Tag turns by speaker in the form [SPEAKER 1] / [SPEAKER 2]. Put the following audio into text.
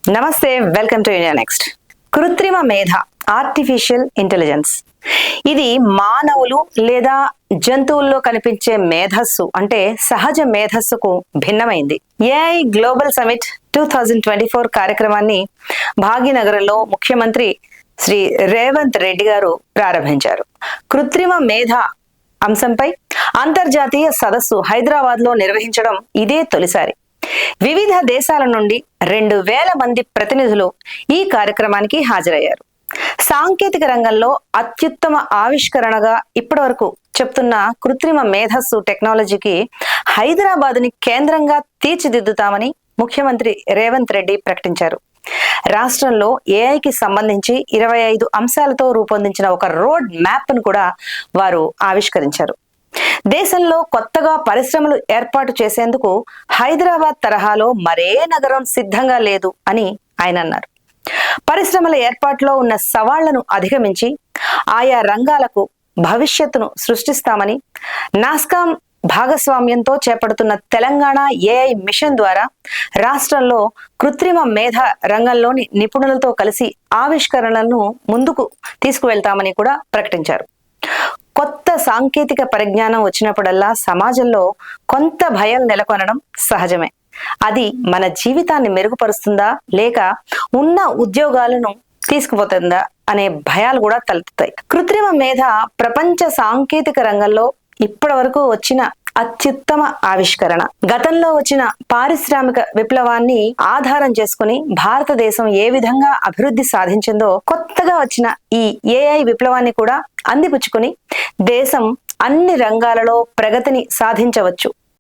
[SPEAKER 1] నమస్తే, welcome to India next. కృత్రిమ మేధ, ఆర్టిఫిషియల్ ఇంటెలిజెన్స్, ఇది మానవులు లేదా జంతువుల్లో కనిపించే మేధస్సు అంటే సహజ మేధస్సుకు భిన్నమైంది. ఏఐ గ్లోబల్ సమిట్ 2024 కార్యక్రమాన్ని భాగ్యనగరంలో ముఖ్యమంత్రి శ్రీ రేవంత్ రెడ్డి గారు ప్రారంభించారు. కృత్రిమ మేధ అంశంపై అంతర్జాతీయ సదస్సు హైదరాబాద్ లో నిర్వహించడం ఇదే తొలిసారి. వివిధ దేశాల నుండి 2000 మంది ప్రతినిధులు ఈ కార్యక్రమానికి హాజరయ్యారు. సాంకేతిక రంగంలో అత్యుత్తమ ఆవిష్కరణగా ఇప్పటివరకు చెప్తున్న కృత్రిమ మేధస్సు టెక్నాలజీకి హైదరాబాద్ని కేంద్రంగా తీర్చిదిద్దుతామని ముఖ్యమంత్రి రేవంత్ రెడ్డి ప్రకటించారు. రాష్ట్రంలో ఏఐకి సంబంధించి 25 అంశాలతో రూపొందించిన ఒక రోడ్ మ్యాప్ ను కూడా వారు ఆవిష్కరించారు. దేశంలో కొత్తగా పరిశ్రమలు ఏర్పాటు చేసేందుకు హైదరాబాద్ తరహాలో మరే నగరం సిద్ధంగా లేదు అని ఆయన అన్నారు. పరిశ్రమల ఏర్పాటులో ఉన్న సవాళ్లను అధిగమించి ఆయా రంగాలకు భవిష్యత్తును సృష్టిస్తామని, నాస్కామ్ భాగస్వామ్యంతో చేపడుతున్న తెలంగాణ ఏఐ మిషన్ ద్వారా రాష్ట్రంలో కృత్రిమ మేధ రంగంలోని నిపుణులతో కలిసి ఆవిష్కరణలను ముందుకు తీసుకువెళ్తామని కూడా ప్రకటించారు. కొత్త సాంకేతిక పరిజ్ఞానం వచ్చినప్పుడల్లా సమాజంలో కొంత భయం నెలకొనడం సహజమే. అది మన జీవితాన్ని మెరుగుపరుస్తుందా లేక ఉన్న ఉద్యోగాలను తీసుకుపోతుందా అనే భయాలు కూడా తలెత్తుతాయి. కృత్రిమ మేధ ప్రపంచ సాంకేతిక రంగంలో ఇప్పటి వరకు వచ్చిన అత్యుత్తమ ఆవిష్కరణ. గతంలో వచ్చిన పారిశ్రామిక విప్లవాన్ని ఆధారం చేసుకుని భారతదేశం ఏ విధంగా అభివృద్ధి సాధించిందో, కొత్తగా వచ్చిన ఈ ఏఐ విప్లవాన్ని కూడా అందిపుచ్చుకుని దేశం అన్ని రంగాలలో ప్రగతిని సాధించవచ్చు